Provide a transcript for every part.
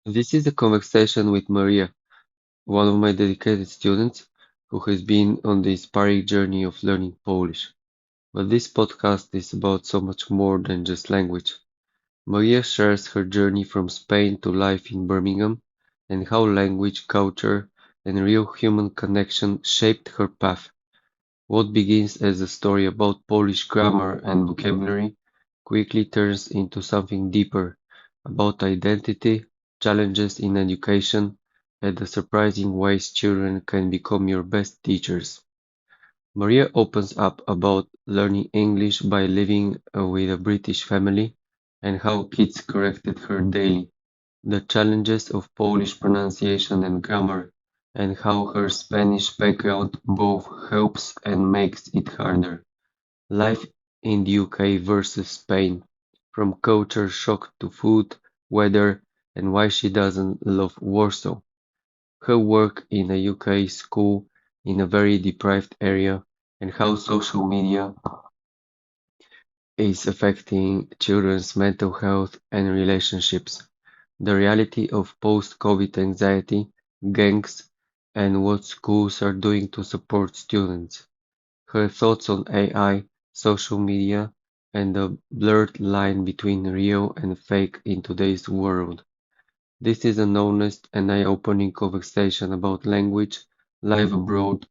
This is a conversation with Maria, one of my dedicated students who has been on the inspiring journey of learning Polish. But this podcast is about so much more than just language. Maria shares her journey from Spain to life in Birmingham and how language, culture, and real human connection shaped her path. What begins as a story about Polish grammar and vocabulary quickly turns into something deeper, about identity, challenges in education, and the surprising ways children can become your best teachers. Maria opens up about learning English by living with a British family and how kids corrected her daily, the challenges of Polish pronunciation and grammar, and how her Spanish background both helps and makes it harder. Life in the UK versus Spain, from culture shock to food, weather, and why she doesn't love Warsaw. Her work in a UK school in a very deprived area, and how social media is affecting children's mental health and relationships. The reality of post-COVID anxiety, gangs, and what schools are doing to support students. Her thoughts on AI, social media, and the blurred line between real and fake in today's world. This is an honest and eye-opening conversation about language, life abroad,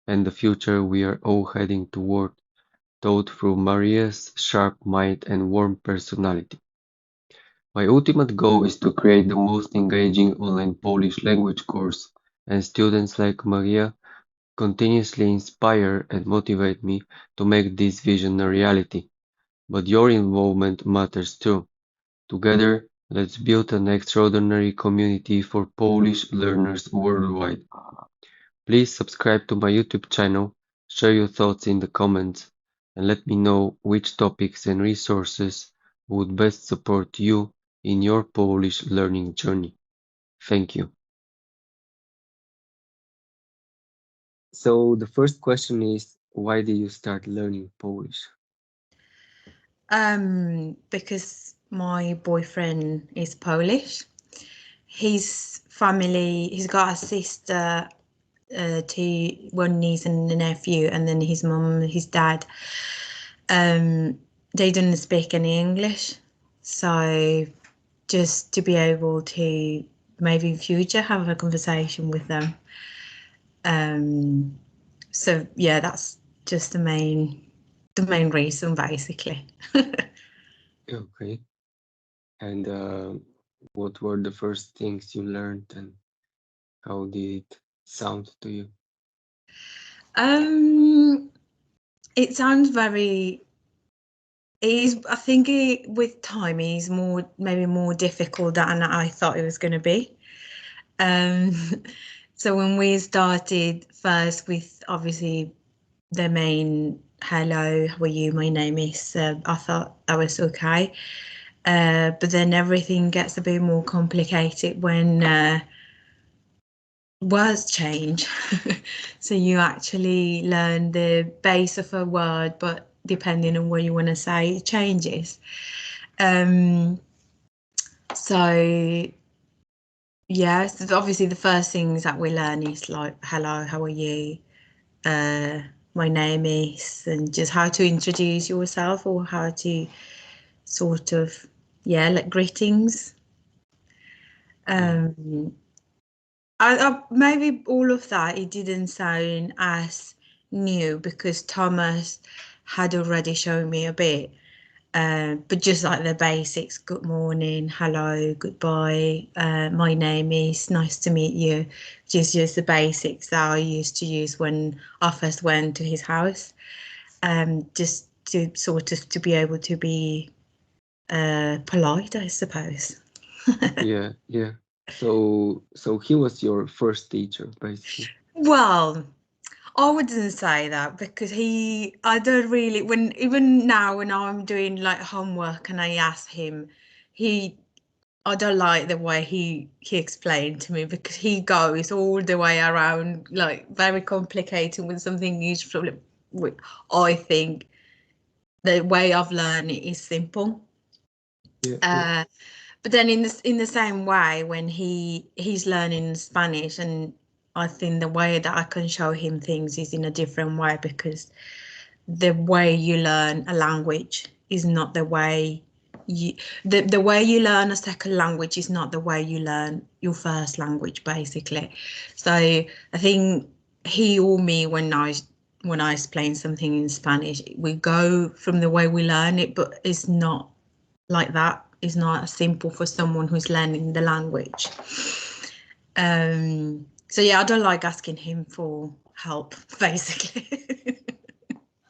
and the future we are all heading toward, told through Maria's sharp mind and warm personality. My ultimate goal is to create the most engaging online Polish language course, and students like Maria continuously inspire and motivate me to make this vision a reality. But your involvement matters too. Together, let's build an extraordinary community for Polish learners worldwide. Please subscribe to my YouTube channel, share your thoughts in the comments, and let me know which topics and resources would best support you in your Polish learning journey. Thank you. So the first question is, why did you start learning Polish? Because my boyfriend is Polish. His family, he's got a sister, two, one niece and a nephew, and then his mum, his dad. They didn't speak any English, so just to be able to maybe in future have a conversation with them. Um, so yeah, that's just the main reason basically. Okay. And what were the first things you learned and how did it sound to you? um, it sounds very. It is. I think with time, it's maybe more difficult than I thought it was going to be. Um, so when we started first with obviously the main hello, how are you? My name is. I thought that was okay, but then everything gets a bit more complicated when words change. So you actually learn the base of a word, but depending on what you want to say, it changes. Um, so yes, obviously the first things that we learn is like hello, how are you? Uh, my name is, and just how to introduce yourself or how to sort of like greetings. Yeah. Um, maybe all of that it didn't sound as new because Thomas had already shown me a bit. But just like the basics, good morning, hello, goodbye, my name is, nice to meet you, just the basics that I used to use when I first went to his house, just to sort of to be able to be polite, I suppose. Yeah, yeah. So he was your first teacher, basically. Well, I wouldn't say that because I don't really, when even now when I'm doing like homework and I ask him, he, I don't like the way he explained to me because he goes all the way around, like very complicated with something useful. I think the way I've learned it is simple. Yeah, yeah. Uh, But then in the same way, when he's learning Spanish, and I think the way that I can show him things is in a different way, because the way you learn a language is not the way you the way you learn a second language is not the way you learn your first language, basically. So I think he or me, when I explain something in Spanish, we go from the way we learn it, but it's not like that. It's not as simple for someone who's learning the language. So yeah, I don't like asking him for help, basically.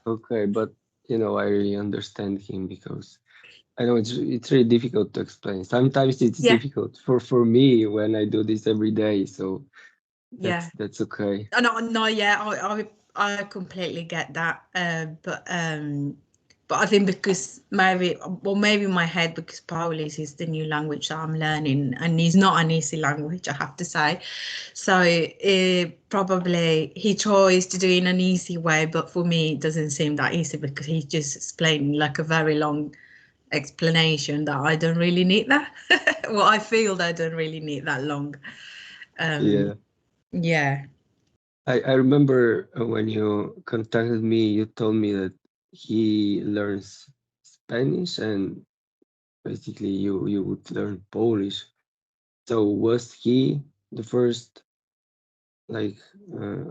Okay, but I really understand him because I know it's really difficult to explain. Sometimes it's Yeah, difficult for me when I do this every day, so yeah. that's okay. No, no, yeah, I completely get that. But I think because maybe my head, because Polish is the new language that I'm learning, and it's not an easy language, I have to say. So probably he tries to do it in an easy way, but for me it doesn't seem that easy, because he's just explaining like a very long explanation that I don't really need that. Well, I feel that I don't really need that long. Um, Yeah. yeah. I remember when you contacted me, you told me that he learns Spanish and basically you would learn Polish. So was he the first like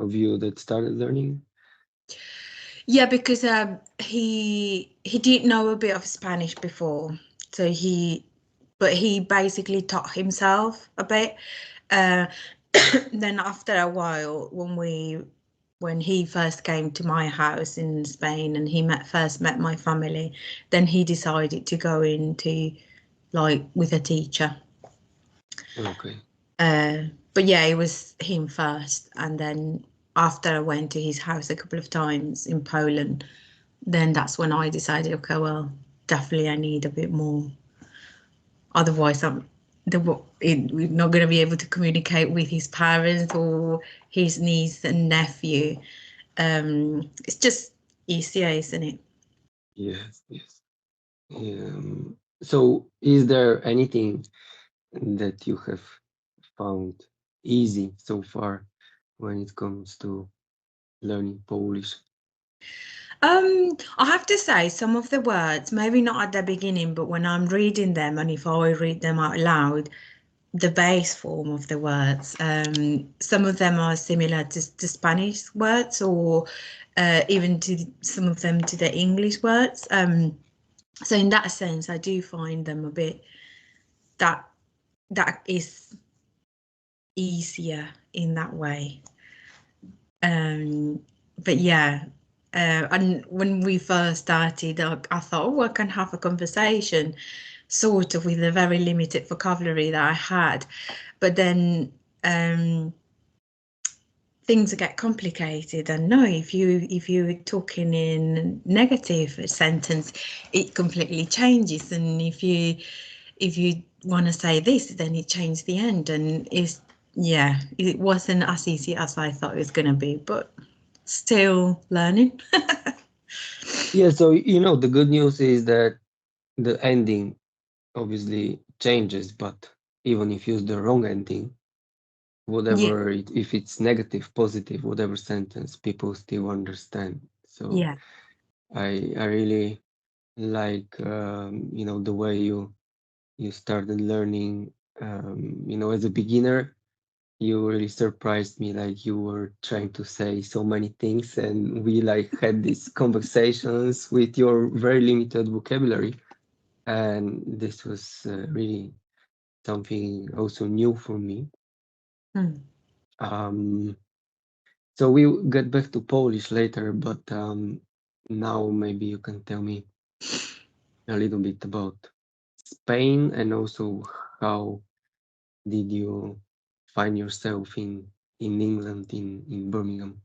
of you that started learning? Yeah, because he did know a bit of Spanish before, so but he basically taught himself a bit. Uh, then after a while, when he first came to my house in Spain, and he first met my family, then he decided to go into like with a teacher. Okay. But yeah, it was him first, and then after I went to his house a couple of times in Poland, then that's when I decided, okay, well, definitely I need a bit more. Otherwise, we're not going to be able to communicate with his parents or his niece and nephew. It's just easier, isn't it? Yes, yes. So is there anything that you have found easy so far when it comes to learning Polish? I have to say, some of the words, maybe not at the beginning, but when I'm reading them, and if I read them out loud, the base form of the words. Some of them are similar to Spanish words, or even to some of them to the English words. So in that sense, I do find them a bit that that is easier in that way. But yeah, and when we first started, I thought, oh, I can have a conversation, sort of, with a very limited vocabulary that I had. But then things get complicated, and no, if you're talking in negative sentence, it completely changes. And if you want to say this, then it changes the end, and yeah, it wasn't as easy as I thought it was going to be, but still learning. Yeah, so the good news is that the ending obviously changes, but even if you use the wrong ending, Yeah, if it's negative, positive, whatever sentence, people still understand. So yeah. I really like the way you started learning. As a beginner, you really surprised me. Like you were trying to say so many things, and we like had these conversations with your very limited vocabulary, and this was really something also new for me. Hmm. Um, so we'll get back to Polish later, but now maybe you can tell me a little bit about Spain, and also how did you find yourself in England, in Birmingham?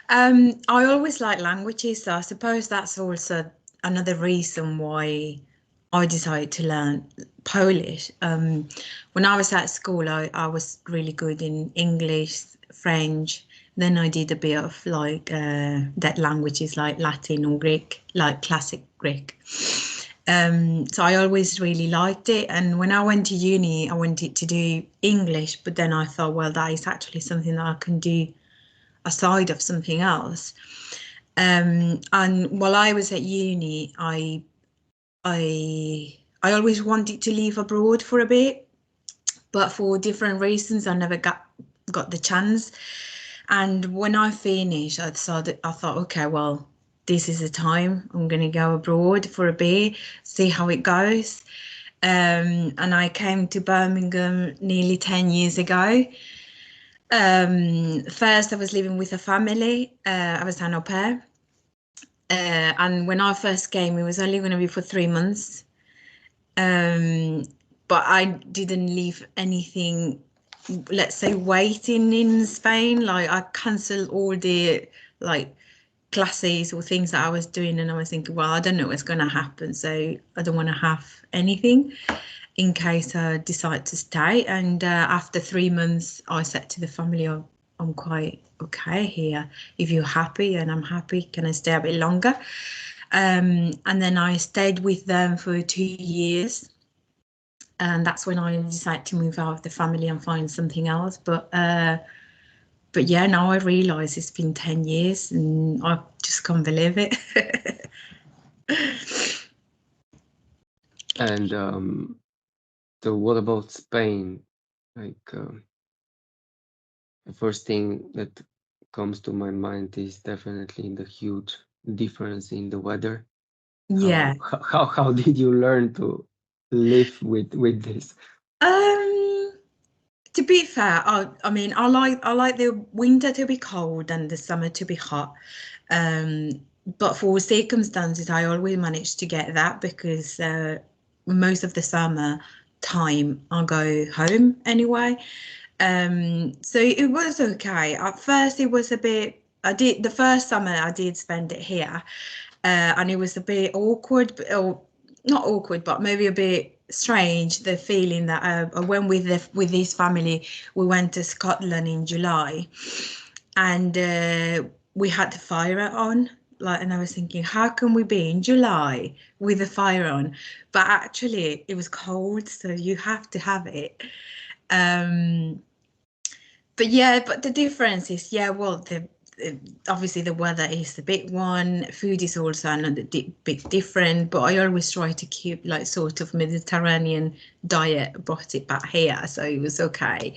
I always like languages, so I suppose that's also another reason why I decided to learn Polish. When I was at school, I was really good in English, French. Then I did a bit of like that languages like Latin or Greek, like classic Greek. So I always really liked it. And when I went to uni, I wanted to do English, but then I thought, well, that is actually something that I can do aside of something else. And while I was at uni, I always wanted to live abroad for a bit, but for different reasons, I never got the chance. And when I finished, I thought, okay, well, this is the time. I'm going to go abroad for a bit, see how it goes. And I came to Birmingham nearly 10 years ago. First, I was living with a family. I was an au pair. And when I first came, it was only going to be for 3 months. But I didn't leave anything, let's say, waiting in Spain. Like I cancelled all the like classes or things that I was doing, and I was thinking, well, I don't know what's going to happen, so I don't want to have anything in case I decide to stay. And after 3 months, I said to the family, I'm quite okay here. If you're happy and I'm happy, can I stay a bit longer? And then I stayed with them for 2 years. And that's when I decided to move out of the family and find something else. But yeah, now I realise it's been 10 years and I just can't believe it. And so what about Spain? Like the first thing that comes to my mind is definitely the huge difference in the weather. Yeah. How did you learn to live with this? Um, to be fair, I mean, I like the winter to be cold and the summer to be hot. Um, but for circumstances, I always manage to get that because most of the summer time I go home anyway. So it was okay. At first, it was a bit. I did the first summer I did spend it here, and it was a bit awkward, or not awkward, but maybe a bit strange. The feeling that I went with this family, we went to Scotland in July, and we had the fire on. Like, and I was thinking, how can we be in July with the fire on? But actually, it was cold, so you have to have it. Um, but yeah, but the difference is, yeah, well, obviously the weather is the big one. Food is also another big different, but I always try to keep like sort of Mediterranean diet, brought it back here, so it was okay.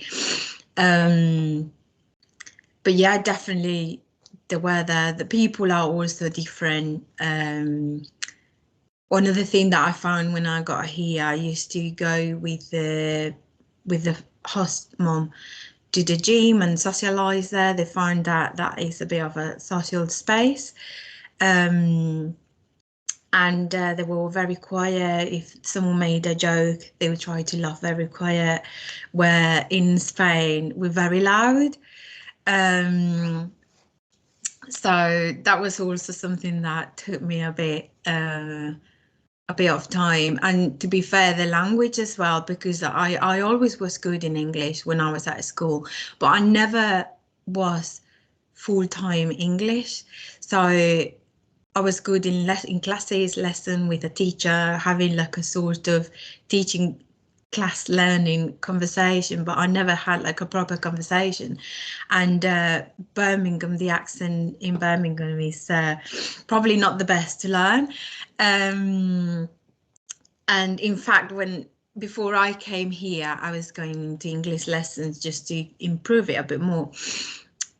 Um, but yeah, definitely the weather, the people are also different. One of the things that I found when I got here, I used to go with the host mom to the gym and socialize there. They find that that is a bit of a social space. Um, and they were all very quiet. If someone made a joke, they would try to laugh very quiet. Where in Spain, we're very loud. Um, so that was also something that took me a bit of time. And to be fair, the language as well, because I always was good in English when I was at school, but I never was full-time English. So I was good in classes, lesson with a teacher, having like a sort of teaching class learning conversation, but I never had like a proper conversation. And Birmingham, the accent in Birmingham is probably not the best to learn. Um, and in fact, when before I came here, I was going to English lessons just to improve it a bit more,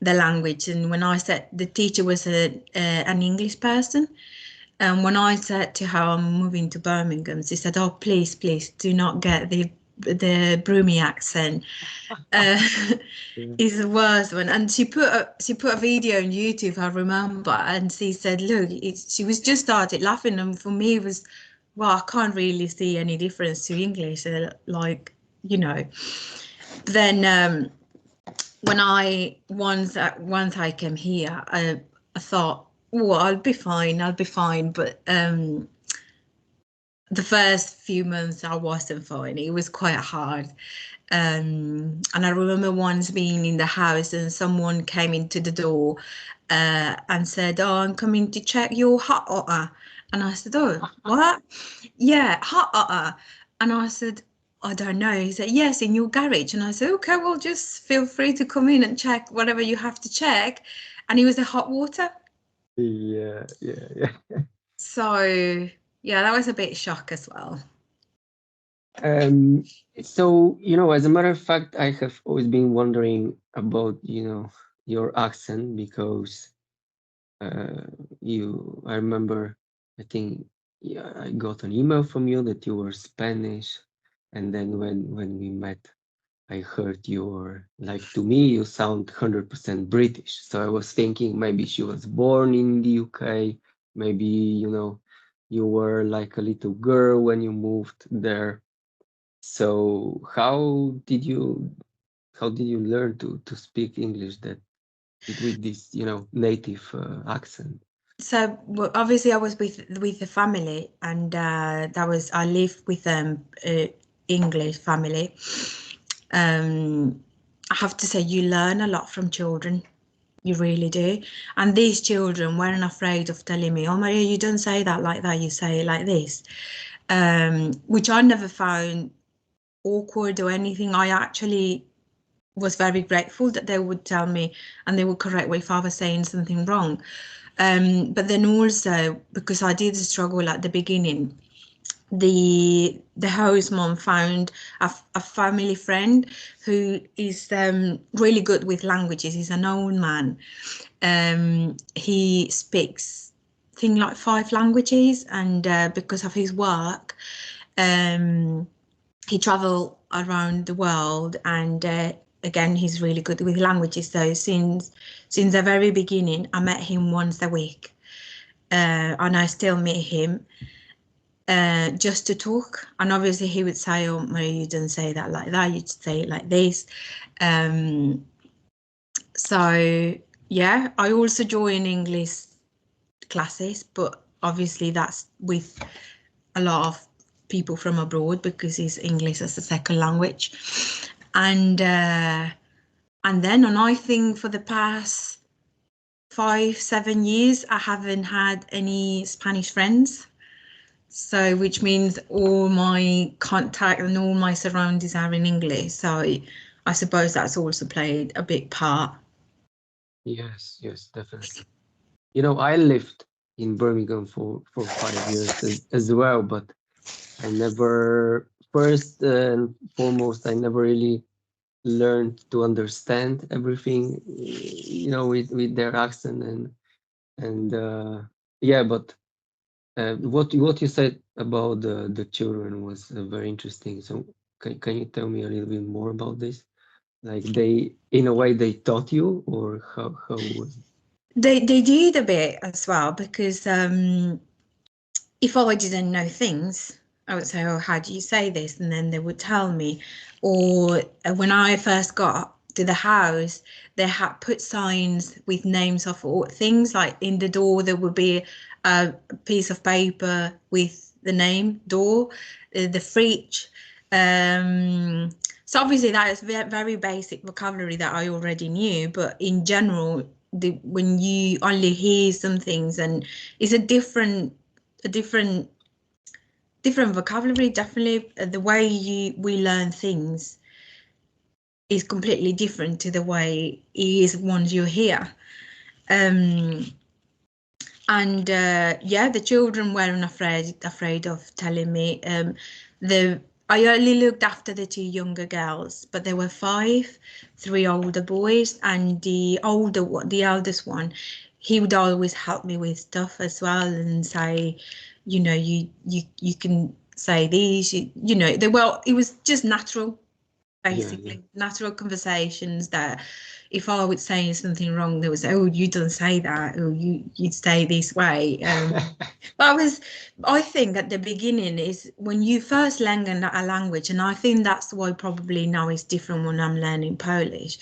the language. And when I said the teacher was an English person, and when I said to her I'm moving to Birmingham, she said, "Oh, please, please, do not get the Broomy accent. Uh, Yeah. is the worst one." And she put a video on YouTube, I remember, and she said, "Look, she was just started laughing, and for me it was, well, I can't really see any difference to English, like, you know." Then when once I came here, I thought, "Oh, I'll be fine." But the first few months I wasn't fine. It was quite hard. And I remember once being in the house and someone came into the door and said, "Oh, I'm coming to check your hot water." And I said, oh, what? Yeah, and I said, I don't know. He said, yes, in your garage. And I said, okay, well, just feel free to come in and check whatever you have to check. And it was the hot water. Yeah, yeah, yeah. So, yeah, that was a bit shock as well. Um, so, as a matter of fact, I have always been wondering about, your accent because uh, I remember, I think, yeah, I got an email from you that you were Spanish, and then when we met, I heard your, like, to me, you sound 100% British. So I was thinking maybe she was born in the UK, maybe, you were like a little girl when you moved there. So how did you learn to speak English that with this, native accent? So well, obviously I was with the family, and that was I lived with English family. I have to say you learn a lot from children. You really do. And these children weren't afraid of telling me, oh, Maria, you don't say that like that, you say it like this. Which I never found awkward or anything. I actually was very grateful that they would tell me and they would correct me if I was saying something wrong. But then also, because I did struggle at the beginning, the host mom found a family friend who is really good with languages. He's an old man. He speaks thing like 5 languages, and because of his work, um, he travel around the world, and again he's really good with languages. So since the very beginning, I met him once a week, and I still meet him just to talk. And obviously he would say, oh, Maria, you didn't say that like that, you'd say it like this. um, so yeah, I also join English classes, but obviously that's with a lot of people from abroad because it's English as a second language. And then, and I think for the past 5, 7 years, I haven't had any Spanish friends. So, which means all my contact and all my surroundings are in English. So, I suppose that's also played a big part. Yes, yes, definitely. I lived in Birmingham for 5 years as well, but I never, first and foremost, I never really learned to understand everything, with their accent and yeah, but what you said about the children was very interesting. So can you tell me a little bit more about this? Like they, in a way, they taught you, or how was it? They did a bit as well because if I didn't know things, I would say, oh, how do you say this? And then they would tell me. Or when I first got to the house, they had put signs with names of all things, like in the door, there would be a piece of paper with the name door, the fridge. Um, so obviously that is very basic vocabulary that I already knew, but in general, when you only hear some things and it's a different vocabulary. Definitely the way we learn things is completely different to the way it is once you're here. um and yeah, the children weren't afraid of telling me. The I only looked after the 2 younger girls, but there were 3 older boys, and the eldest one, he would always help me with stuff as well and say, you can say these, it was just natural, Yeah, yeah. basically natural conversations that if I would say something wrong, they would say, oh, you don't say that, or you'd say this way. But I think at the beginning is when you first learn a language, and I think that's why probably now it's different when I'm learning Polish.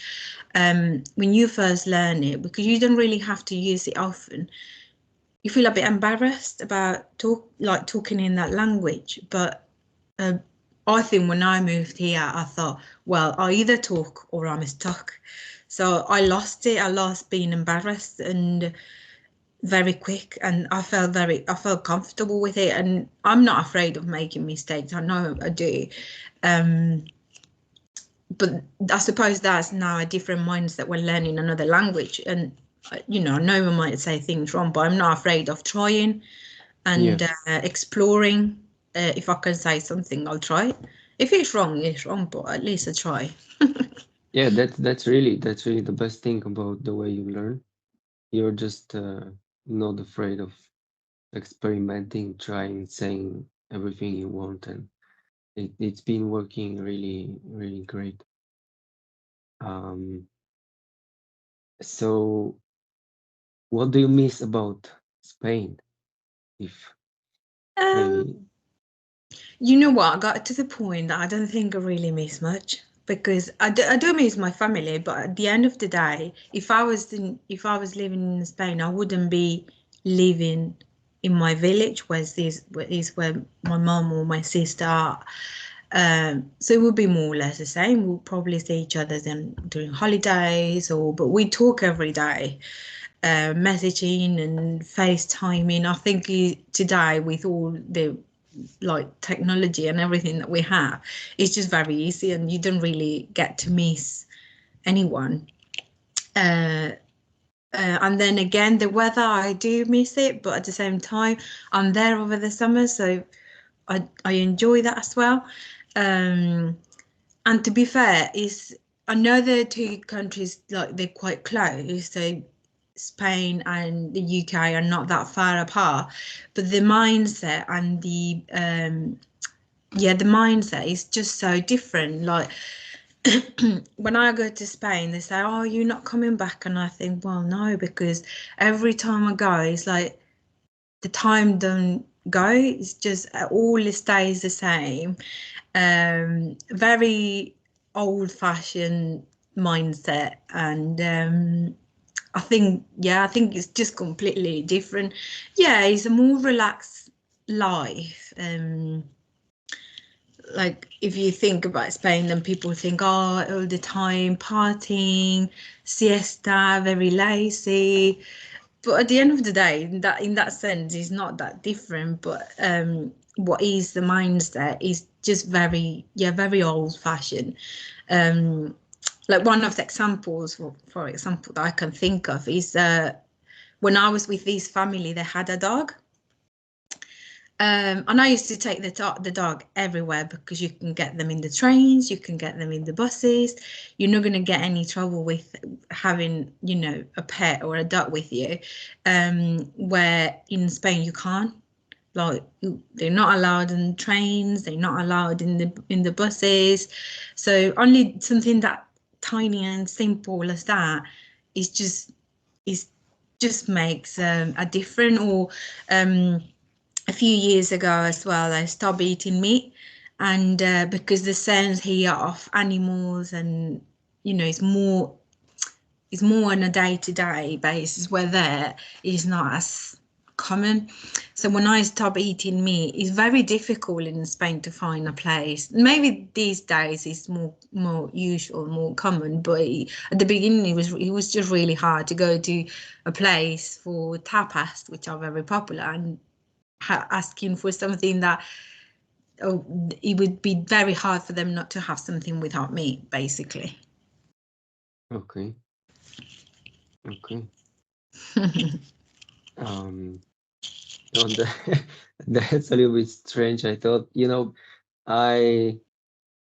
When you first learn it, because you don't really have to use it often, you feel a bit embarrassed about talking in that language. But uh, I think when I moved here, I thought, well, I either talk or I'm stuck. So I lost it. I lost being embarrassed, and very quick, and I felt comfortable with it, and I'm not afraid of making mistakes. I know I do. Um, but I suppose that's now a different mindset when learning another language. And no one might say things wrong, but I'm not afraid of trying Yeah, and exploring. If I can say something, I'll try. If it's wrong, it's wrong, but at least I try. yeah. That's really the best thing about the way you learn. You're just not afraid of experimenting, trying, saying everything you want, and it's been working really, really great. Um, so what do you miss about Spain? If Um, maybe, You know what? I got to the point that I don't think I really miss much because I do miss my family, but at the end of the day, if I was living in Spain, I wouldn't be living in my village, where my mom or my sister are. So it would be more or less the same. We'll probably see each other then during holidays, but we talk every day, messaging and FaceTiming. I think today with all the like technology and everything that we have, it's just very easy, and you don't really get to miss anyone. Uh, and then again, the weather, I do miss it, but at the same time, I'm there over the summer, so I enjoy that as well. Um, and to be fair, is I know the two countries like they're quite close, so Spain and the UK are not that far apart, but the mindset and the mindset is just so different. Like when I go to Spain, they say, "Oh, you're not coming back," and I think, well, no, because every time I go, it's like the time don't go. It's just all it stays the same. Very old-fashioned mindset, and I think it's just completely different. Yeah, it's a more relaxed life. Like if you think about Spain, then people think, oh, all the time partying, siesta, very lazy. But at the end of the day, in that sense, it's not that different. But what is the mindset is just very old fashioned. Um, like one of the examples, for example, that I can think of is when I was with this family, they had a dog. And I used to take the dog everywhere because you can get them in the trains, you can get them in the buses. You're not going to get any trouble with having, a pet or a dog with you. Where in Spain you can't. Like they're not allowed in trains, they're not allowed in the buses. So only something that tiny and simple as that is is just makes a difference. Or um, a few years ago as well, I stopped eating meat, and because the sense here of animals and it's more on a day-to-day basis where there is not as common. So when I stop eating meat, it's very difficult in Spain to find a place. Maybe these days it's more usual, more common, but at the beginning it was just really hard to go to a place for tapas, which are very popular, and asking for something that it would be very hard for them not to have something without meat, basically. okay, okay. Um, on the that's a little bit strange. I thought, I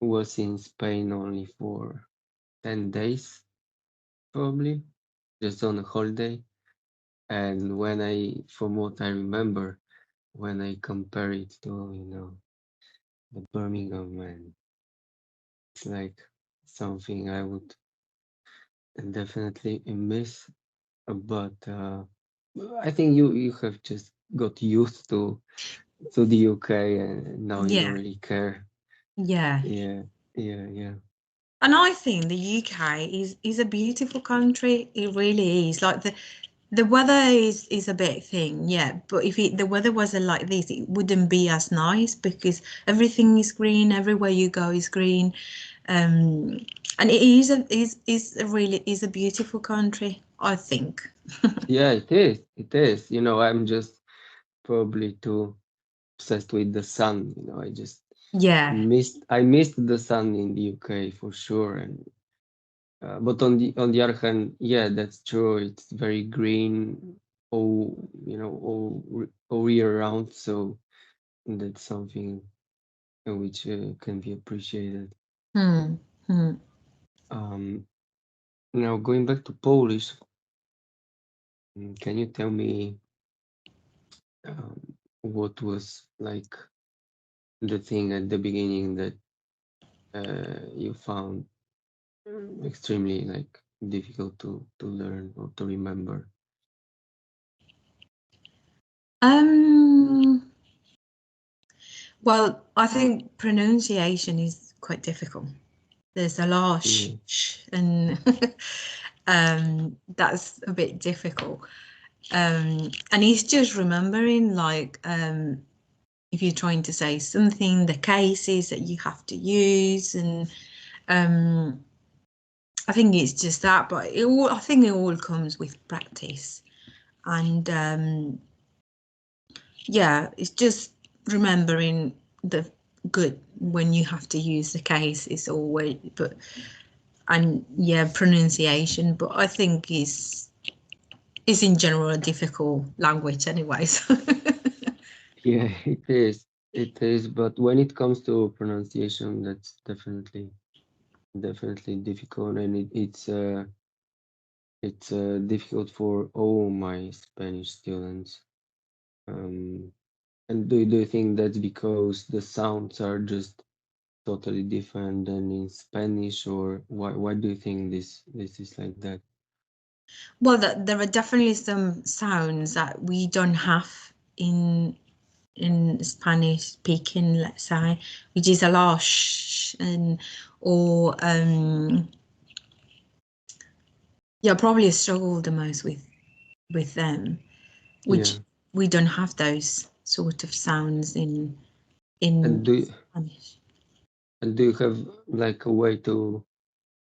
was in Spain only for 10 days, probably, just on a holiday. And from what I remember, when I compare it to, the Birmingham, and it's like something I would definitely miss. But I think you have just got used to the UK, and now you don't Yeah, really care. yeah. Yeah, yeah, yeah. And I think the UK is a beautiful country. It really is. Like the weather is a big thing, yeah. But if the weather wasn't like this, it wouldn't be as nice because everything is green. Everywhere you go is green, and it is a beautiful country. I think. Yeah, it is. It is. You know, I'm just probably too obsessed with the sun. You know, Yeah. I missed the sun in the UK for sure. And but on the other hand, yeah, that's true. It's very green all year round. So that's something which can be appreciated. Hmm. Hmm. Um, Now going back to Polish, can you tell me um, what was like the thing at the beginning that you found extremely like difficult to learn or to remember? Um. Well, I think pronunciation is quite difficult. There's a lot of Yeah, and that's a bit difficult. And it's just remembering like if you're trying to say something, the cases that you have to use, and um, I think it's just that. But I think it all comes with practice, and yeah, it's just remembering the good when you have to use the case is always, but and yeah, pronunciation. But I think is in general a difficult language, anyways. yeah, it is. It is, but when it comes to pronunciation, that's definitely difficult, and it's difficult for all my Spanish students. Um, and do you think that's because the sounds are just totally different than in Spanish, or why do you think this is like that? Well, there are definitely some sounds that we don't have in Spanish speaking, let's say, which is a lot sh and or yeah, probably struggle the most with them, which Yeah. we don't have those sort of sounds And in do you, Spanish. and do you have like a way to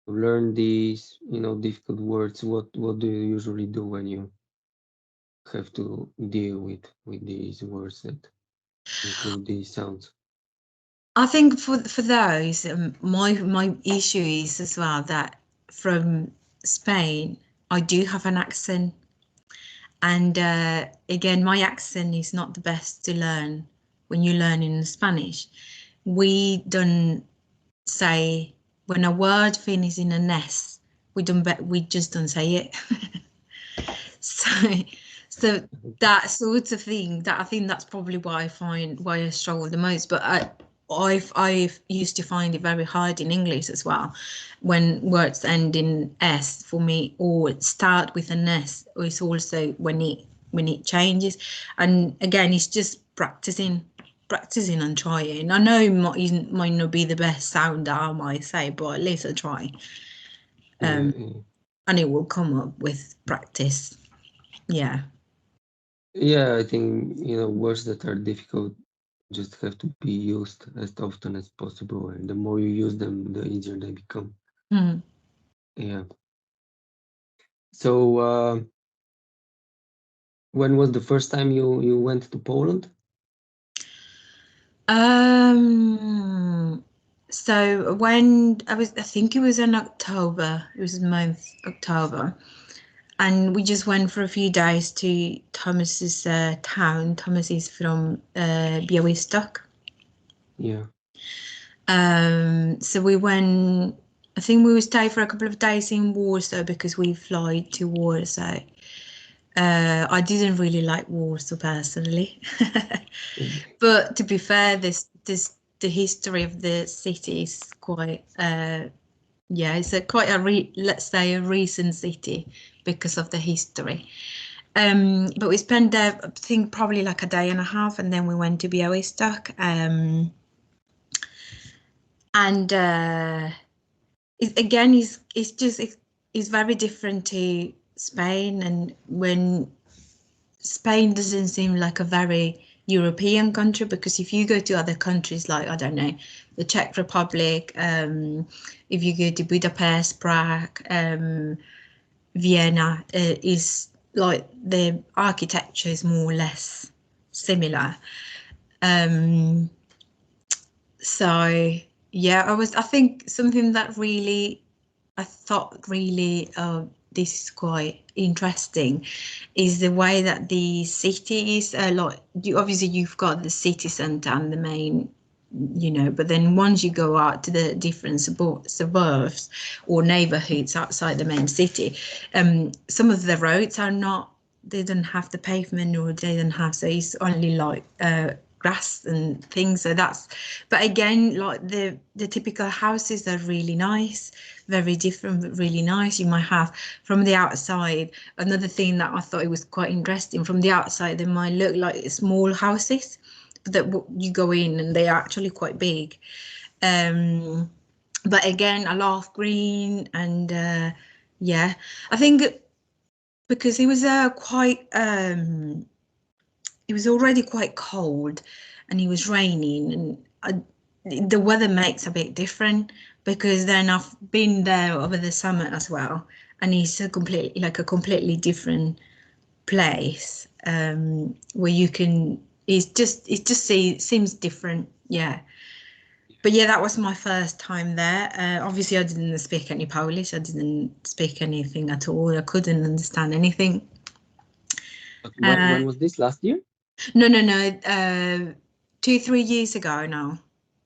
learn these, difficult words? What do you usually do when you have to deal with these words that include these sounds? I think for those, my issue is as well that from Spain, I do have an accent, and again, my accent is not the best to learn when you learn in Spanish. We don't say when a word finishes in an S, we just don't say it. So, so that sort of thing, that I think that's probably why I struggle the most. But I've used to find it very hard in English as well, when words end in S for me or start with an S. Or it's also when it changes, and again, it's just practicing and trying. I know it might not be the best sound that I might say, but at least I try, Yeah, um, and it will come up with practice. Yeah. yeah. I think words that are difficult just have to be used as often as possible, and the more you use them, the easier they become. Hmm. Yeah. So, when was the first time you went to Poland? Um, so when I think it was in October, it was the month October, and we just went for a few days to Thomas's town. Thomas is from Białystok. Yeah, So we went, I think we would stay for a couple of days in Warsaw because we fly to Warsaw. I didn't really like Warsaw personally. But to be fair, this the history of the city is quite yeah, it's a quite a let's say a recent city because of the history. But we spent there, I think probably like a day and a half, and then we went to Białystok. And again, it's just it's very different to Spain, and when Spain doesn't seem like a very European country, because if you go to other countries like, I don't know, the Czech Republic, if you go to Budapest, Prague, Vienna is like the architecture is more or less similar. So yeah, I think something that really, I thought really, this is quite interesting, is the way that the city is, like, obviously you've got the city centre and the main, but then once you go out to the different suburbs or neighbourhoods outside the main city, some of the roads are not, they don't have the pavement, or they don't have, so it's only like grass and things. So that's, but again, like the typical houses are really nice, very different, but really nice. You might have from the outside, another thing that I thought it was quite interesting, from the outside they might look like small houses, but that you go in and they are actually quite big. But again, a lot of green, and yeah, I think because it was quite it was already quite cold, and it was raining, and the weather makes a bit different, because then I've been there over the summer as well, and it's a completely different place, where you can, seems different, yeah. But yeah, that was my first time there. Obviously I didn't speak any Polish, I didn't speak anything at all, I couldn't understand anything. But uh, when was this, last year? no, 2-3 years ago now.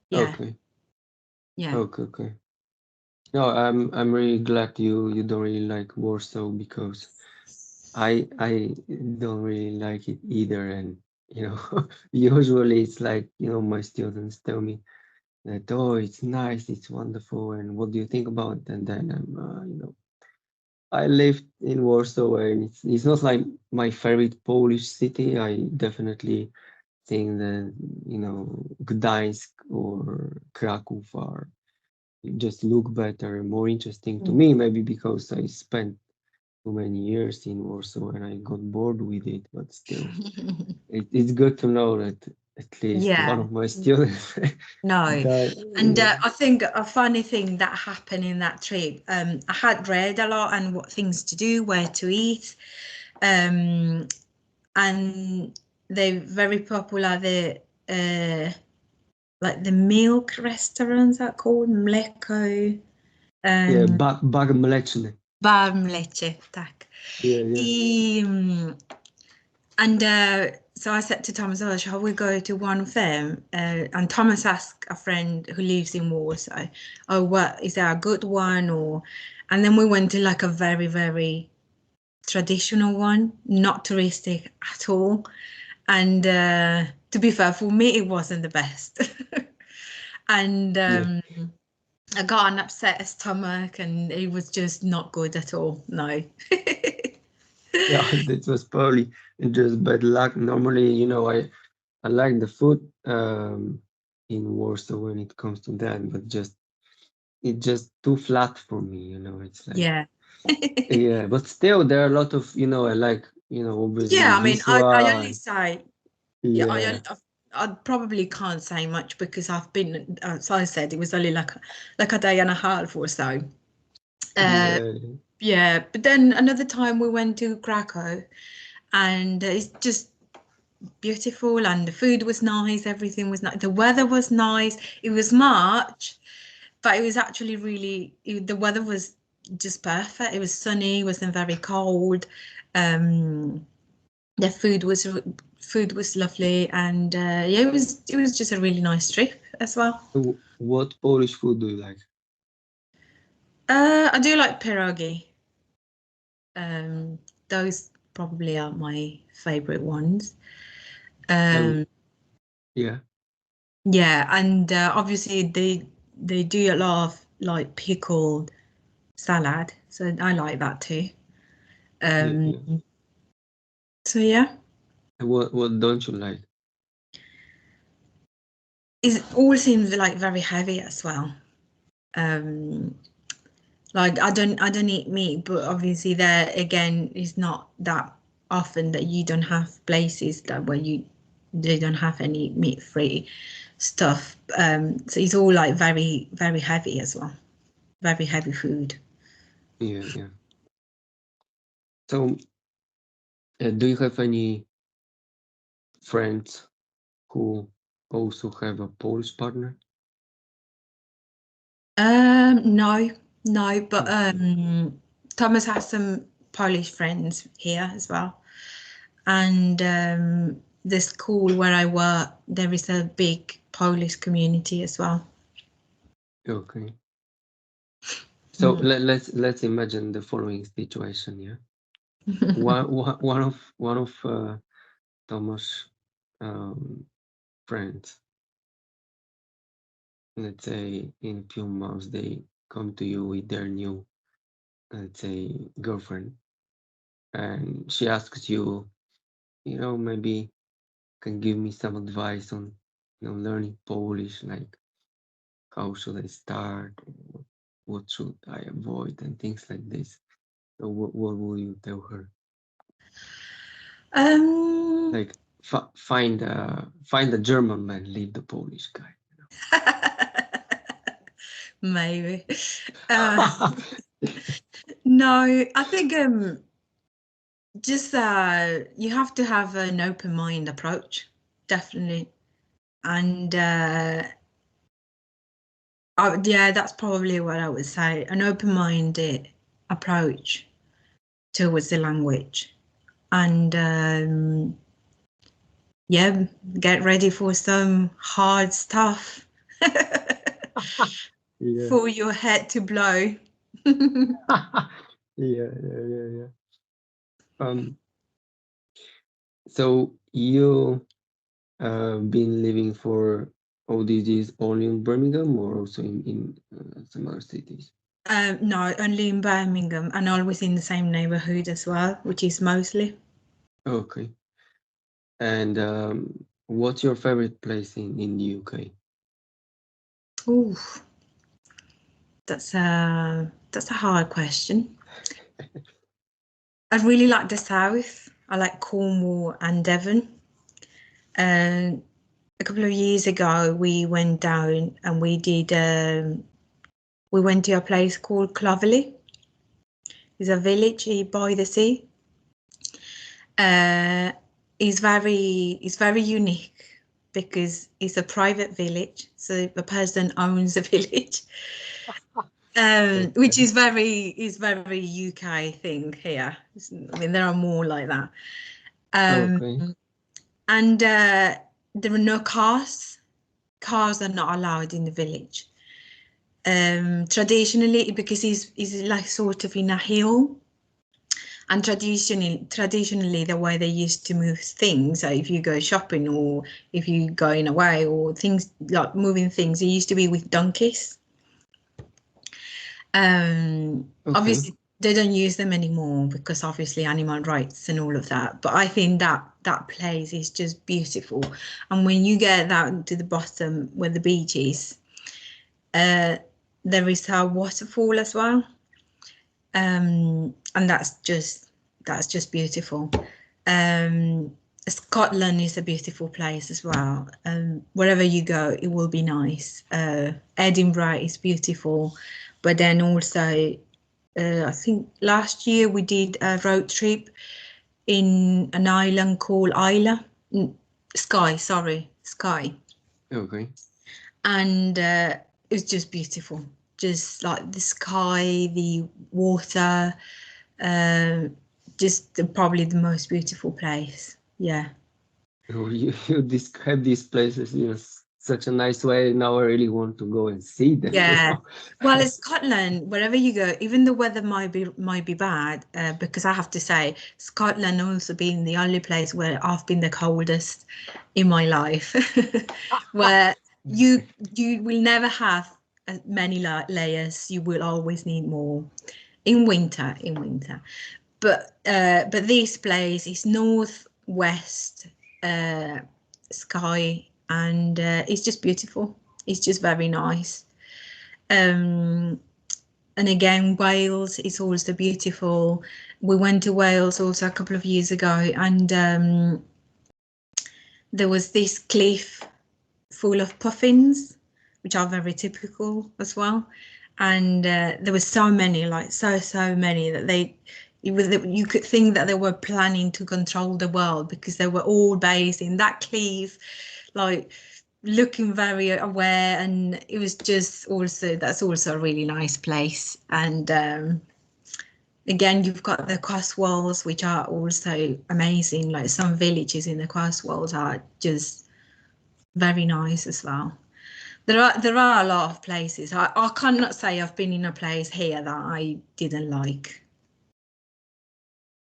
Yeah, Okay, yeah. okay. No, I'm really glad you don't really like Warsaw, because I don't really like it either. And usually it's like, my students tell me that, oh, it's nice, it's wonderful, and what do you think about it? And then I lived in Warsaw, and it's not like my favorite Polish city. I definitely think that, Gdańsk or Kraków are just look better, more interesting to Mm. me, maybe because I spent too many years in Warsaw and I got bored with it. But still, it's good to know that at least one Yeah, of my students no. died. And I think a funny thing that happened in that trip, I had read a lot and what things to do, where to eat, um, and they're very popular. The like the milk restaurants are called Mleko, Yeah, um, Bag Mleczny. Bar Mlecze, tak. Yeah. I, And so I said to Thomas, oh, shall we go to one of them? And Thomas asked a friend who lives in Warsaw, oh, what is there a good one? Or, and then we went to like a very, very traditional one, not touristic at all. And to be fair, for me, it wasn't the best. And Yeah. I got an upset stomach, and it was just not good at all. No. Yeah, that was probably just bad luck. Normally, I like the food in Warsaw when it comes to that, but it's just too flat for me, It's like, Yeah. yeah, but still there are a lot of, I like, obviously Yeah, I mean, I Wisła only and say, yeah, yeah, I probably can't say much, because I've been, as I said, it was only like a day and a half or so. Uh, yeah, yeah, but then another time we went to Krakow, and it's just beautiful, and the food was nice, everything was nice, the weather was nice. It was March, but it was actually the weather was just perfect. It was sunny, it wasn't very cold. Um, the food was lovely, and yeah, it was just a really nice trip as well. What Polish food do you like? I do like pierogi. Um, those probably are my favorite ones. And Um, yeah, yeah, and obviously they do a lot of like pickled salad, so I like that too. yeah, Um, yeah. so yeah, And what don't you like? it all seems like very heavy as well. Um, Like I don't eat meat, but obviously there again is not that often that you don't have places that where they don't have any meat free stuff. So it's all like very, very heavy as well. Very heavy food. Yeah, yeah. So, do you have any friends who also have a Polish partner? No, but Okay. Thomas has some Polish friends here as well. And the school where I work, there is a big Polish community as well. Okay. So Mm. let's imagine the following situation. Yeah. One of Thomas' friends, let's say in few months, they come to you with their new, let's say, girlfriend, and she asks you, maybe can give me some advice on, learning Polish, like how should I start, or what should I avoid, and things like this. So what will you tell her? Um, Like find a German man, leave the Polish guy. maybe. Uh, no, I think just you have to have an open mind approach, definitely. And yeah, that's probably what I would say. An open-minded approach towards the language. And yeah, get ready for some hard stuff Yeah. for your head to blow. Yeah. So you been living for all these years only in Birmingham or also in some other cities? No, only in Birmingham and always in the same neighborhood as well, which is mostly. Okay. And what's your favorite place in the UK? Ooh, that's a hard question. I really like the south. I like Cornwall and Devon. Um, a couple of years ago, we went down and we went to a place called Clovelly. It's a village by the sea. Uh, it's very unique because it's a private village, so the person owns the village, which Okay. is very UK thing here. I mean, there are more like that. Um, Okay. and there are no cars. Cars are not allowed in the village. Traditionally, because it's like sort of in a hill, and traditionally the way they used to move things, so if you go shopping or if you going away or things like moving things, it used to be with donkeys. Okay. Obviously they don't use them anymore because obviously animal rights and all of that, but I think that place is just beautiful. And when you get down to the bottom where the beach is, there is a waterfall as well, and that's just beautiful. Scotland is a beautiful place as well. Wherever you go, it will be nice. Edinburgh is beautiful, but then also, I think last year we did a road trip in an island called Skye, sorry, Skye, Okay. and it's just beautiful. Just like the sky, the water, um, just probably the most beautiful place. Yeah. Oh, you describe these places in such a nice way. Now I really want to go and see them, Yeah. Well, in Scotland, wherever you go, even the weather might be bad, because I have to say, Scotland also being the only place where I've been the coldest in my life, where you will never have many layers. You will always need more in winter. But this place is northwest sky, and it's just beautiful. It's just very nice. Um, and again, Wales is also beautiful. We went to Wales also a couple of years ago, and there was this cliff full of puffins, which are very typical as well. And there were so many, like so many that You could think that they were planning to control the world because they were all based in that cliff, like looking very aware, and it was just also that's also a really nice place. And again, you've got the Cotswolds, which are also amazing. Like some villages in the Cotswolds are just very nice as well. There are a lot of places. I cannot say I've been in a place here that I didn't like.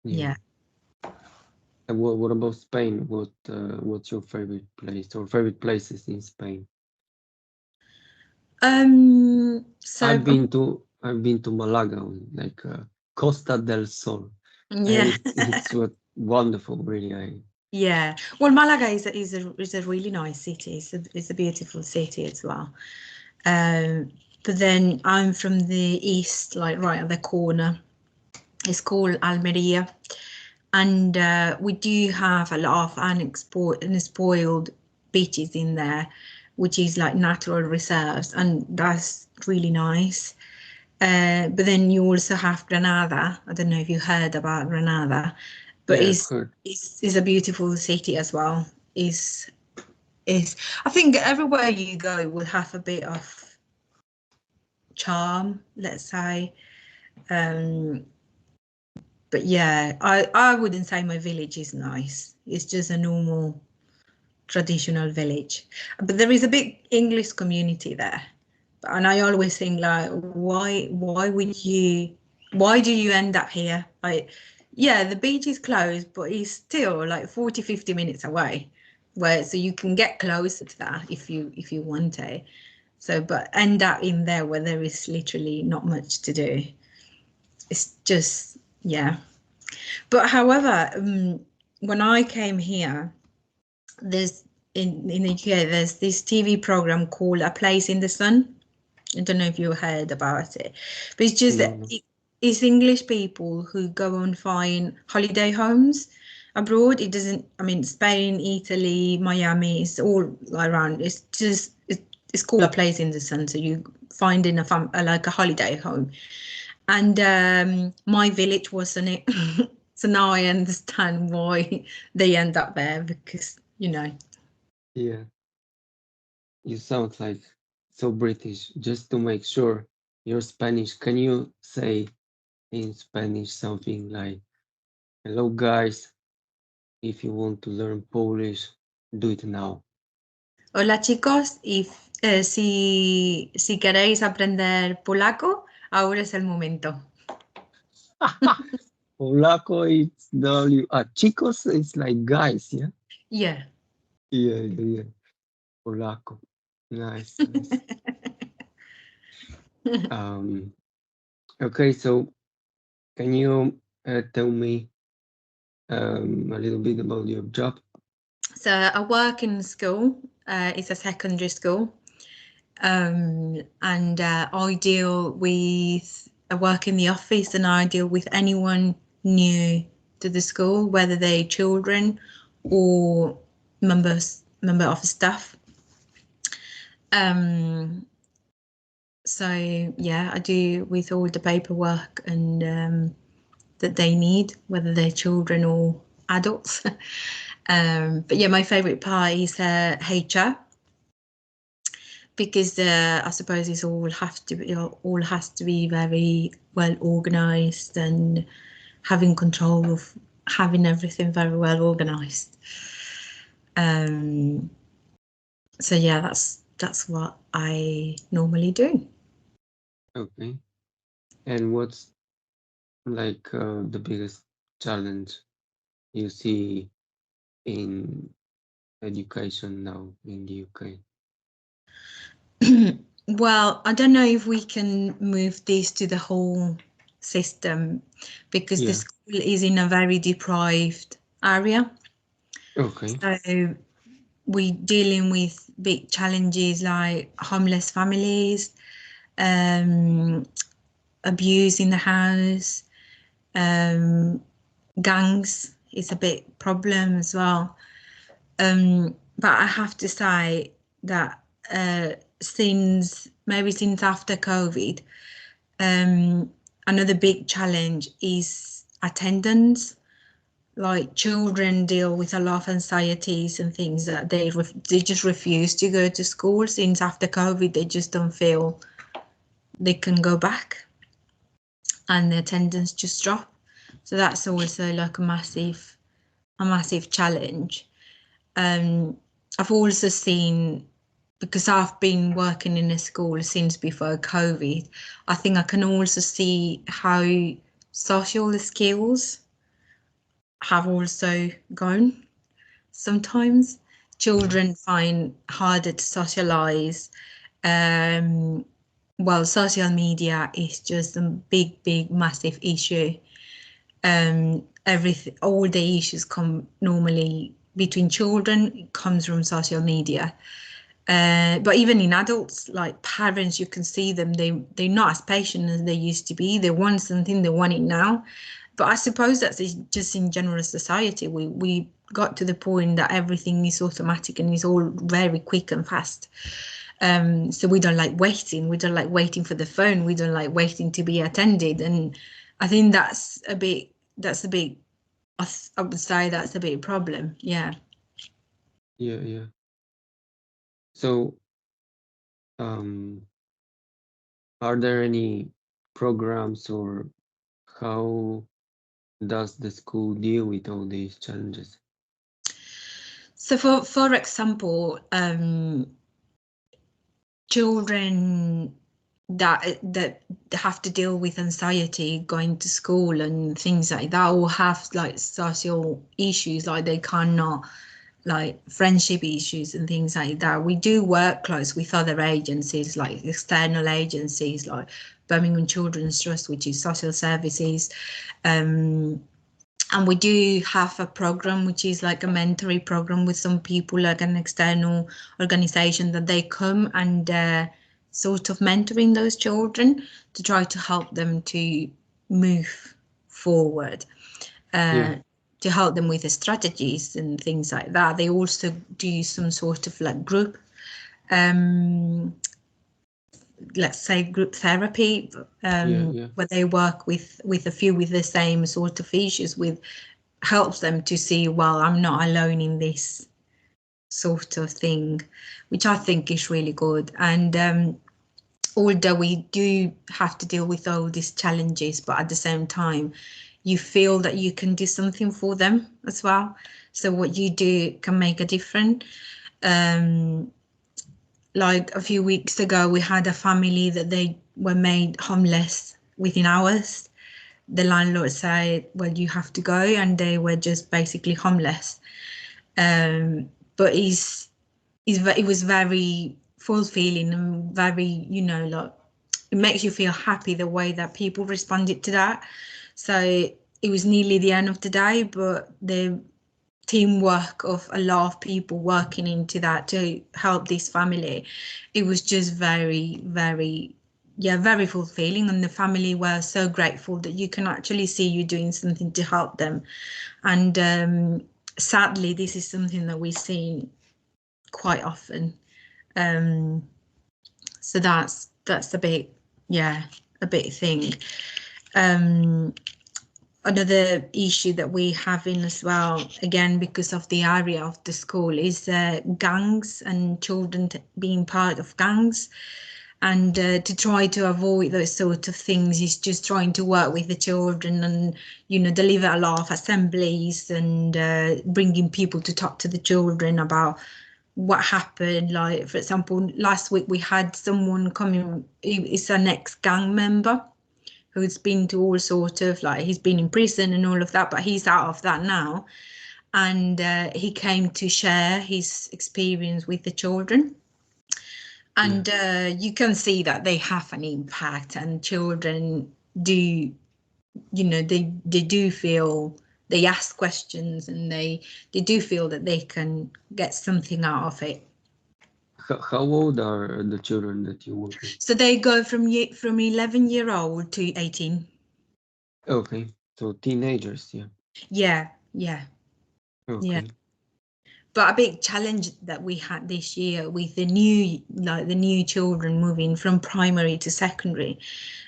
Yeah. Yeah. And what about Spain? What's your favorite place or favorite places in Spain? So I've been to Malaga, like Costa del Sol. yeah, It's what wonderful, really. yeah. Well, Malaga is a really nice city. It's a beautiful city as well. But then I'm from the east, like right at the corner. It's called Almeria, and we do have a lot of unspoiled beaches in there, which is like natural reserves, and that's really nice. But then you also have Granada. I don't know if you heard about Granada, but Yeah, I've heard. it's a beautiful city as well. Is I think everywhere you go will have a bit of charm, let's say. Um, but yeah, I wouldn't say my village is nice. It's just a normal traditional village. But there is a big English community there. And I always think like, why do you end up here? Like, yeah, the beach is closed, but it's still like 40, 50 minutes away. Where so you can get closer to that if you want to. So, but end up in there where there is literally not much to do. It's just, yeah. But however, when I came here, there's in the UK, there's this TV program called A Place in the Sun. I don't know if you heard about it, but it's just No, that no. it's English people who go and find holiday homes abroad. It doesn't, I mean, Spain, Italy, Miami, it's all around. It's just, it's called A Place in the Sun. So you find in like a holiday home. And my village wasn't it. So now I understand why they end up there because, you know. Yeah, you sound like so British. Just to make sure you're Spanish, can you say in Spanish something like, "Hello, guys. If you want to learn Polish, do it now." Hola chicos, si queréis aprender polaco, ahora es el momento. Polaco, it's W. Chicos, it's like guys, yeah? Yeah. Yeah, yeah, yeah. Polaco. Nice, nice. Um, okay, so can you tell me a little bit about your job? So I work in school. It's a secondary school. And I deal with, I work in the office and I deal with anyone new to the school, whether they're children or member of staff. So yeah, I do with all the paperwork and that they need, whether they're children or adults. But yeah, my favourite part is HR because I suppose it's all has to be very well organised and having control of having everything very well organised. So yeah, that's what I normally do. Okay. And what's like the biggest challenge you see in education now in the UK? Well, I don't know if we can move this to the whole system because the Yeah. school is in a very deprived area. Okay. So we're dealing with big challenges like homeless families, um, abuse in the house, gangs is a big problem as well. But I have to say that since after COVID, another big challenge is attendance. Like children deal with a lot of anxieties and things that they just refuse to go to school since after COVID. They just don't feel they can go back, and the attendance just drop. So that's also like a massive challenge. I've also seen, because I've been working in a school since before COVID, I think I can also see how social skills have also gone. Sometimes children find harder to socialize. Well, social media is just a big, massive issue. Everything, all the issues come normally between children comes from social media. But even in adults, like parents, you can see them, they're not as patient as they used to be. They want something, they want it now. But I suppose that's just in general society. We got to the point that everything is automatic and is all very quick and fast. So we don't like waiting. We don't like waiting for the phone. We don't like waiting to be attended. And I think that's a bit, I would say that's a big problem. Yeah. Yeah. So, are there any programs, or how does the school deal with all these challenges? So for example, children that have to deal with anxiety going to school and things like that, or have like social issues, like they cannot, like friendship issues and things like that. We do work close with other agencies, like external agencies like Birmingham Children's Trust, which is social services. And we do have a program which is like a mentoring program with some people, like an external organization, that they come and sort of mentoring those children to try to help them to move forward, Yeah, to help them with the strategies and things like that. They also do some sort of like group, let's say group therapy, yeah. where they work with a few with the same sort of issues, with helps them to see, well, I'm not alone in this sort of thing, which I think is really good. And although we do have to deal with all these challenges, but at the same time, you feel that you can do something for them as well. So what you do can make a difference. Like a few weeks ago, we had a family that they were made homeless within hours. The landlord said, well, you have to go, and they were just basically homeless. But it was very fulfilling and very, like, it makes you feel happy the way that people responded to that. So it was nearly the end of the day, but the teamwork of a lot of people working into that to help this family, it was just very, yeah, very fulfilling. And the family were so grateful that you can actually see you doing something to help them. And sadly, this is something that we see quite often. So that's a big, yeah, a big thing. Another issue that we have in as well, again, because of the area of the school, is gangs and children being part of gangs. And to try to avoid those sort of things is just trying to work with the children and, deliver a lot of assemblies and bringing people to talk to the children about what happened. Like, for example, last week we had someone coming, he's an ex-gang member who's been to all sort of, like, he's been in prison and all of that, but he's out of that now. And he came to share his experience with the children. And you can see that they have an impact, and children do, they do feel, they ask questions, and they do feel that they can get something out of it. How old are the children that you work with? So they go from 11-year-old to 18. Okay, so teenagers, yeah. Yeah. Okay. But a big challenge that we had this year with the new children moving from primary to secondary,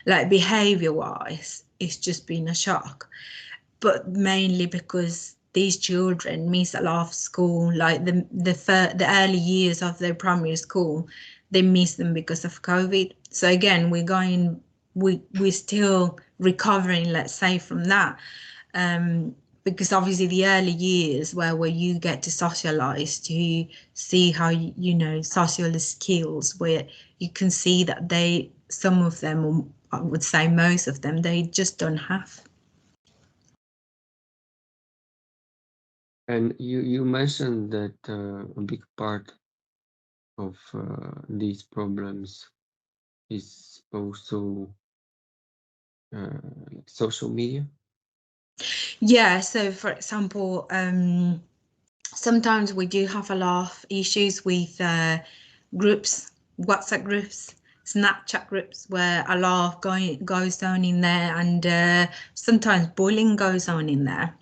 like behavior wise, it's just been a shock. but mainly because these children miss a lot of school, like the early years of their primary school, they miss them because of COVID. So again, we're still recovering, let's say, from that. Because obviously the early years where you get to socialize, to see how social skills, where you can see that some of them, or I would say most of them, they just don't have. And you mentioned that a big part of these problems is also like social media. Yeah, so for example, sometimes we do have a lot of issues with groups, WhatsApp groups, Snapchat groups, where a lot of goes on in there, and sometimes bullying goes on in there.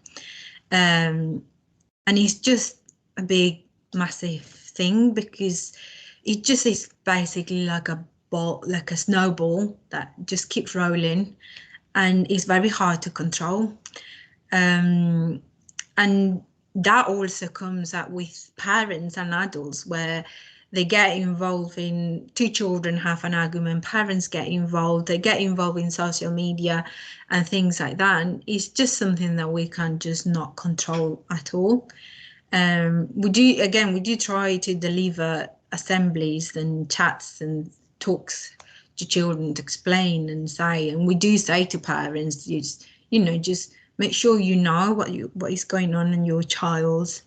And it's just a big, massive thing, because it just is basically like a ball, like a snowball that just keeps rolling, and it's very hard to control. And that also comes up with parents and adults, where they get involved in, two children have an argument, parents get involved, they get involved in social media and things like that. And it's just something that we can just not control at all. We do try to deliver assemblies and chats and talks to children to explain and say, and we do say to parents, just make sure you know what is going on in your child's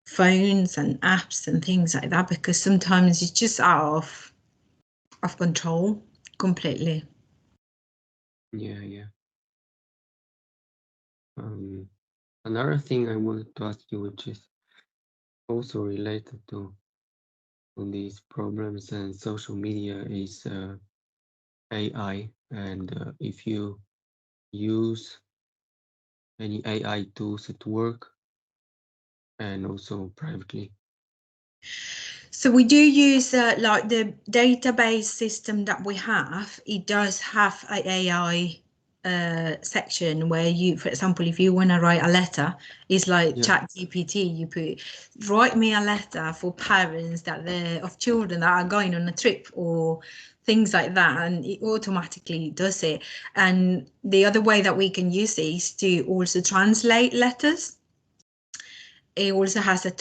phones and apps and things like that, because sometimes it's just out of control completely. Yeah, yeah. Another thing I wanted to ask you, which is also related to these problems and social media, is AI, and if you use any AI tools at work and also privately. So we do use like the database system that we have. It does have an AI section where you, for example, if you want to write a letter, it's like ChatGPT. You put, write me a letter for parents that they're of children that are going on a trip or things like that, and it automatically does it. And the other way that we can use it is to also translate letters. It also has a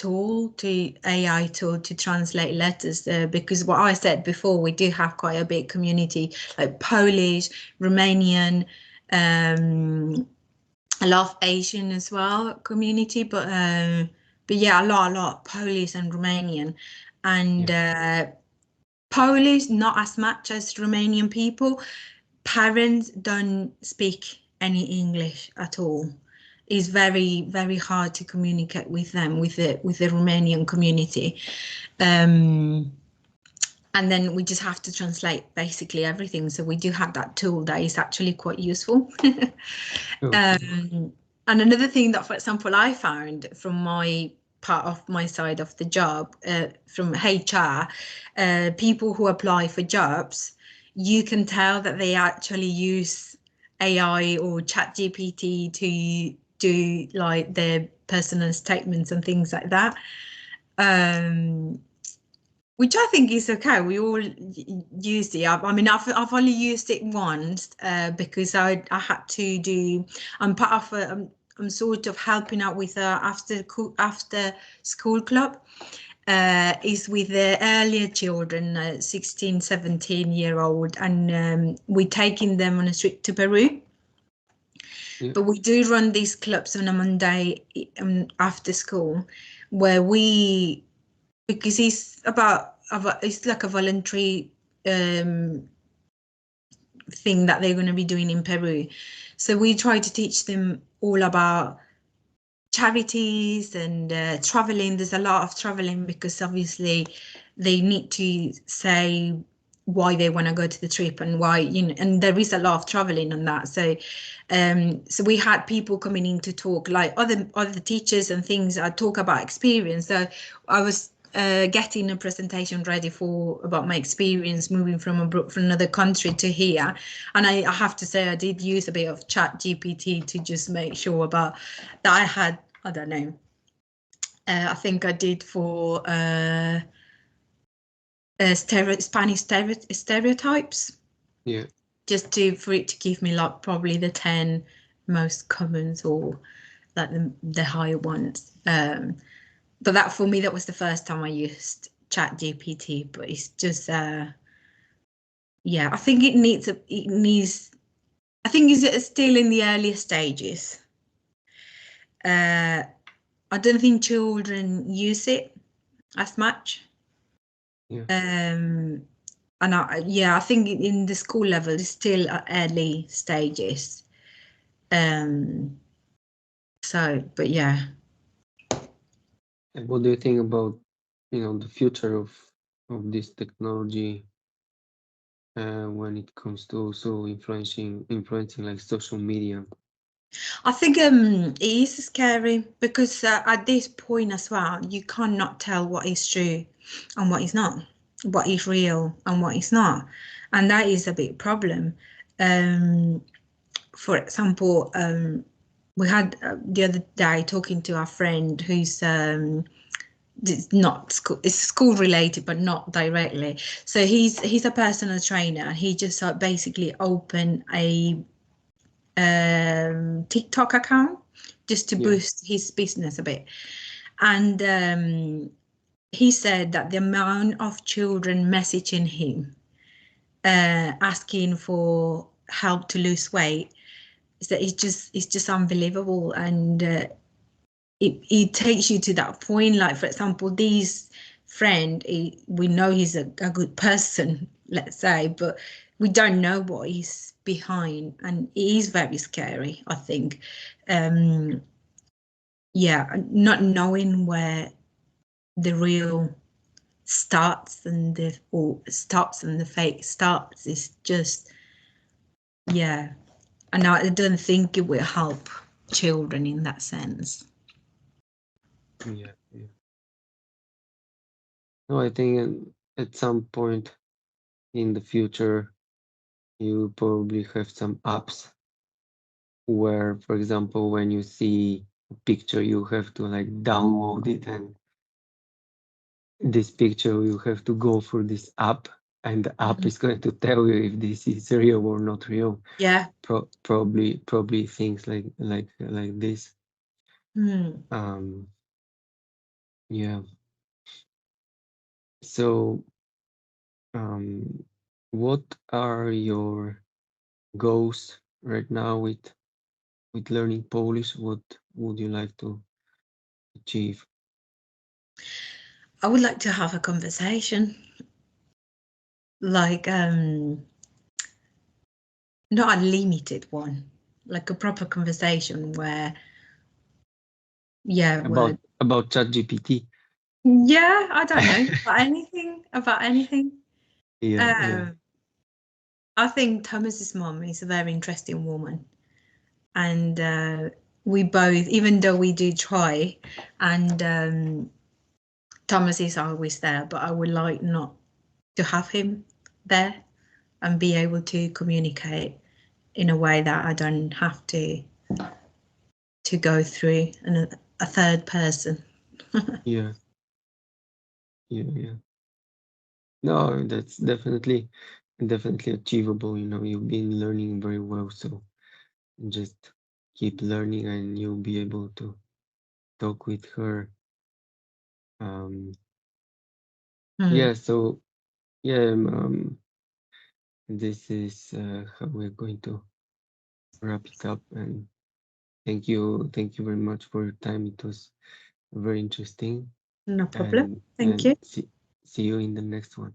AI tool to translate letters, because what I said before, we do have quite a big community, like Polish, Romanian, a lot of Asian as well community, but yeah, a lot Polish and Romanian, and Polish not as much as Romanian people. Parents don't speak any English at all. It's very, very hard to communicate with them, with the Romanian community. And then we just have to translate basically everything. So we do have that tool that is actually quite useful. And another thing that, for example, I found from my part of my side of the job, from HR, people who apply for jobs, you can tell that they actually use AI or ChatGPT to do like their personal statements and things like that. Which I think is okay. We all use it. I mean, I've only used it once because I had to do. I'm part of I'm sort of helping out with after school club. Is with the earlier children, 16, 17-year-old, and we're taking them on a trip to Peru. Yeah. But we do run these clubs on a Monday after school, where because it's like a voluntary thing that they're going to be doing in Peru. So we try to teach them all about charities and traveling. There's a lot of traveling because obviously they need to say why they want to go to the trip and why, and there is a lot of traveling on that. So so we had people coming in to talk, like other teachers and things, talk about experience. So I was getting a presentation ready for about my experience moving from abroad from another country to here, and I have to say I did use a bit of ChatGPT to just make sure about that I had, I don't know, I think I did for Spanish stereotypes, Yeah. just to for it to give me like probably the 10 most commons or like the higher ones. But that for me, that was the first time I used ChatGPT. But it's just yeah, I think it needs I think it's still in the earlier stages. I don't think children use it as much. Yeah. And I think in the school level, it's still at early stages. So, but yeah. And what do you think about, the future of this technology when it comes to also influencing like social media? I think it is scary because at this point as well, you cannot tell what is true and what is not, what is real and what is not, and that is a big problem. Um, for example, we had the other day talking to our friend who's it's not school, it's school related but not directly. So he's a personal trainer. He just basically opened a TikTok account just to Yeah. boost his business a bit. And he said that the amount of children messaging him asking for help to lose weight is that it's just unbelievable. And it takes you to that point. Like, for example, these friend, we know he's a good person, let's say, but we don't know what he's behind, and it is very scary, I think. Yeah, not knowing where the real starts and the fake starts is just, yeah. And I don't think it will help children in that sense. Yeah. Yeah. No, I think at some point in the future, you probably have some apps where, for example, when you see a picture, you have to like download it, and this picture you have to go for this app, and the app is going to tell you if this is real or not real. Yeah. Probably things like this. Mm. Yeah. So, um, what are your goals right now with learning Polish? What would you like to achieve? I would like to have a conversation, like not a limited one, like a proper conversation where, yeah, where, About ChatGPT? yeah, I don't know, about anything. Yeah, yeah, Um, I think Thomas's mom is a very interesting woman, and we both, even though we do try, and Thomas is always there, but I would like not to have him there and be able to communicate in a way that I don't have to go through a third person. yeah, yeah, yeah. No, that's definitely achievable. You've been learning very well, so just keep learning and you'll be able to talk with her. Yeah, so yeah, this is how we're going to wrap it up. And thank you very much for your time. It was very interesting, No problem. and Thank you. see you in the next one.